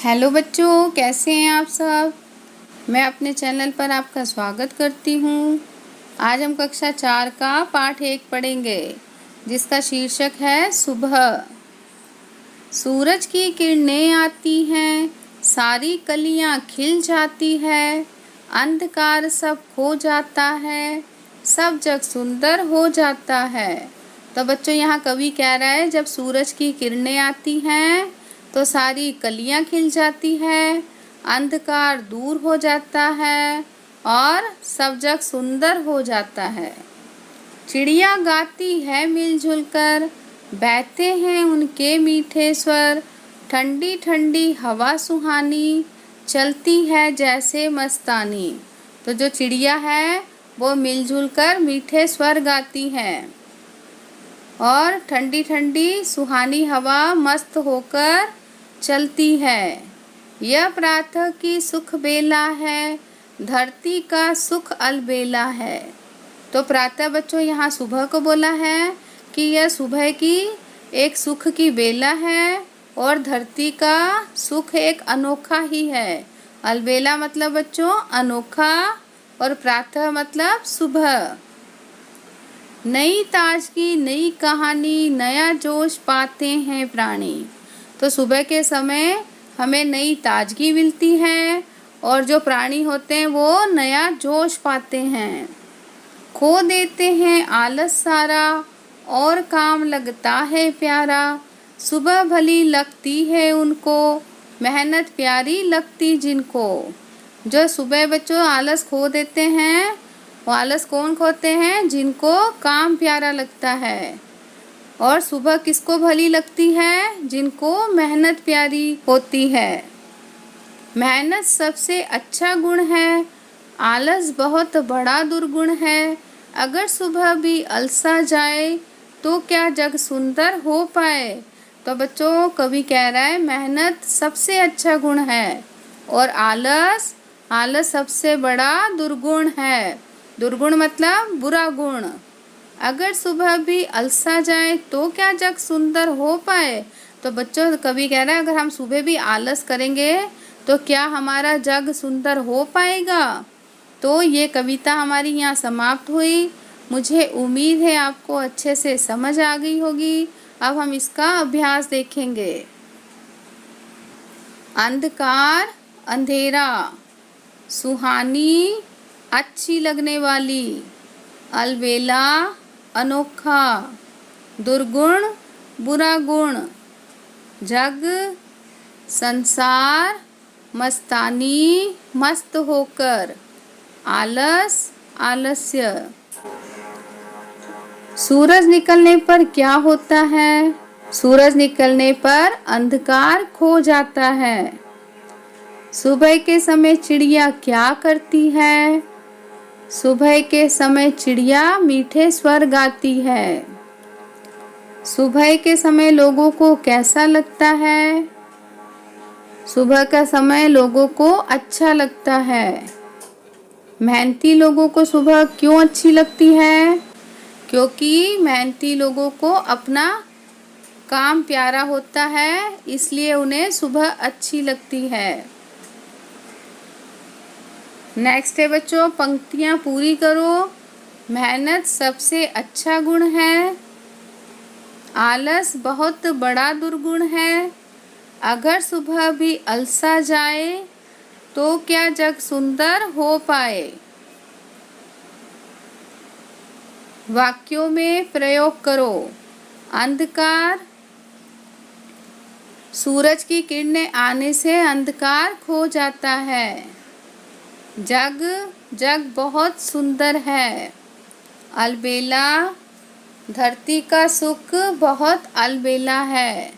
Hello बच्चों, कैसे हैं आप सब। मैं अपने चैनल पर आपका स्वागत करती हूँ। आज हम कक्षा 4 का पाठ 1 पढ़ेंगे, जिसका शीर्षक है सुबह। सूरज की किरणें आती हैं, सारी कलियाँ खिल जाती है, अंधकार सब खो जाता है, सब जग सुंदर हो जाता है। तो बच्चों, यहाँ कवि कह रहा है जब सूरज की किरणें आती हैं तो सारी कलियां खिल जाती है, अंधकार दूर हो जाता है और सब जग सुंदर हो जाता है। चिड़िया गाती है मिलजुल कर, बहते हैं उनके मीठे स्वर, ठंडी ठंडी हवा सुहानी, चलती है जैसे मस्तानी। तो जो चिड़िया है वो मिलजुल कर मीठे स्वर गाती है और ठंडी ठंडी सुहानी हवा मस्त होकर चलती है। यह प्रातः की सुख बेला है, धरती का सुख अलबेला है। तो प्रातः बच्चों यहाँ सुबह को बोला है कि यह सुबह की एक सुख की बेला है और धरती का सुख एक अनोखा ही है। अलबेला मतलब बच्चों अनोखा और प्रातः मतलब सुबह। नई ताजगी, नई कहानी, नया जोश पाते हैं प्राणी। तो सुबह के समय हमें नई ताजगी मिलती है और जो प्राणी होते हैं वो नया जोश पाते हैं। खो देते हैं आलस सारा और काम लगता है प्यारा, सुबह भली लगती है उनको, मेहनत प्यारी लगती जिनको। जो सुबह बच्चों आलस खो देते हैं, वो आलस कौन खोते हैं? जिनको काम प्यारा लगता है। और सुबह किसको भली लगती है? जिनको मेहनत प्यारी होती है। मेहनत सबसे अच्छा गुण है, आलस बहुत बड़ा दुर्गुण है, अगर सुबह भी अलसा जाए तो क्या जग सुंदर हो पाए। तो बच्चों कवि कह रहा है मेहनत सबसे अच्छा गुण है और आलस सबसे बड़ा दुर्गुण है। दुर्गुण मतलब बुरा गुण। अगर सुबह भी अलसा जाए तो क्या जग सुंदर हो पाए। तो बच्चों कवि कह रहा है अगर हम सुबह भी आलस करेंगे तो क्या हमारा जग सुंदर हो पाएगा। तो ये कविता हमारी यहाँ समाप्त हुई। मुझे उम्मीद है आपको अच्छे से समझ आ गई होगी। अब हम इसका अभ्यास देखेंगे। अंधकार अंधेरा, सुहानी अच्छी लगने वाली, अलबेला अनोखा, दुर्गुण बुरा गुण, जग संसार मस्तानी मस्त होकर, आलस आलस्य। सूरज निकलने पर क्या होता है? सूरज निकलने पर अंधकार खो जाता है। सुबह के समय चिड़िया क्या करती है? सुबह के समय चिड़िया मीठे स्वर गाती है। सुबह के समय लोगों को कैसा लगता है? सुबह का समय लोगों को अच्छा लगता है। मेहनती लोगों को सुबह क्यों अच्छी लगती है? क्योंकि मेहनती लोगों को अपना काम प्यारा होता है, इसलिए उन्हें सुबह अच्छी लगती है। नेक्स्ट है बच्चों, पंक्तियाँ पूरी करो। मेहनत सबसे अच्छा गुण है, आलस बहुत बड़ा दुर्गुण है, अगर सुबह भी अलसा जाए तो क्या जग सुंदर हो पाए। वाक्यों में प्रयोग करो। अंधकार, सूरज की किरणें आने से अंधकार खो जाता है। जग बहुत सुंदर है। अलबेला, धरती का सुख बहुत अलबेला है।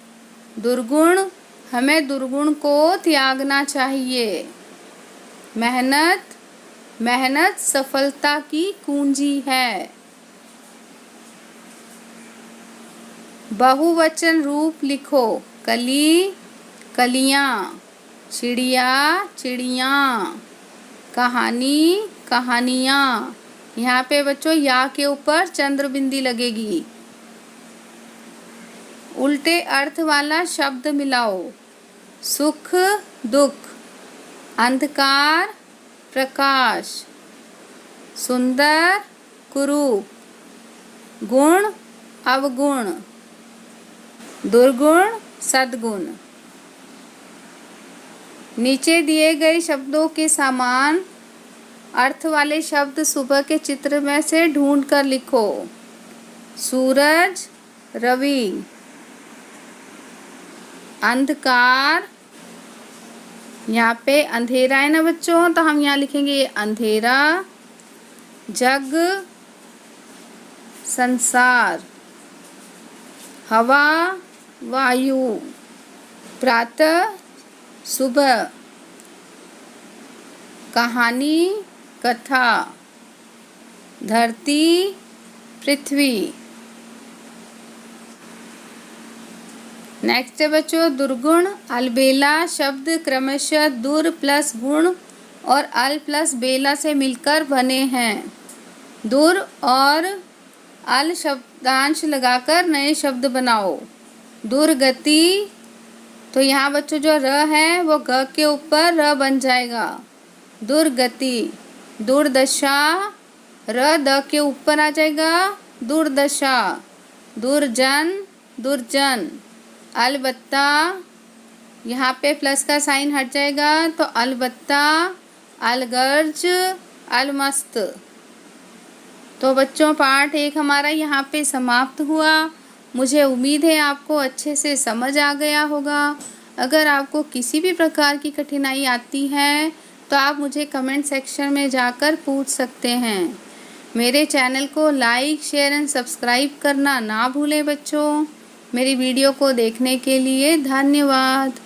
दुर्गुण, हमें दुर्गुण को त्यागना चाहिए। मेहनत सफलता की कुंजी है। बहुवचन रूप लिखो। कली कलियाँ, चिड़िया चिड़ियाँ, कहानी कहानियाँ। यहाँ पे बच्चों या के ऊपर चंद्र बिंदी लगेगी। उल्टे अर्थ वाला शब्द मिलाओ। सुख दुख, अंधकार प्रकाश, सुंदर कुरूप, गुण अवगुण, दुर्गुण सद्गुण। नीचे दिए गए शब्दों के समान अर्थ वाले शब्द सुबह के चित्र में से ढूंढ कर लिखो। सूरज, रवि, अंधकार, यहाँ पे अंधेरा है ना बच्चों, तो हम यहाँ लिखेंगे अंधेरा, जग, संसार, हवा, वायु, प्रातः, सुबह, कहानी, कथा, धरती, पृथ्वी। नेक्स्ट है बच्चों दुर्गुण। अलबेला शब्द क्रमशः दुर प्लस गुण और अल प्लस बेला से मिलकर बने हैं। दुर और अल शब्दांश लगाकर नए शब्द बनाओ। दुर्गति, तो यहाँ बच्चों जो र है वो ग के ऊपर र बन जाएगा, दुर्गति। दुर्दशा, र द के ऊपर आ जाएगा, दुर्दशा। दुर्जन, दुर्जन। अलबत्ता, यहाँ पे प्लस का साइन हट जाएगा तो अलबत्ता, अलगर्ज, अलमस्त। तो बच्चों पाठ 1 हमारा यहाँ पे समाप्त हुआ। मुझे उम्मीद है आपको अच्छे से समझ आ गया होगा। अगर आपको किसी भी प्रकार की कठिनाई आती है तो आप मुझे कमेंट सेक्शन में जाकर पूछ सकते हैं। मेरे चैनल को लाइक, शेयर एंड सब्सक्राइब करना ना भूलें बच्चों। मेरी वीडियो को देखने के लिए धन्यवाद।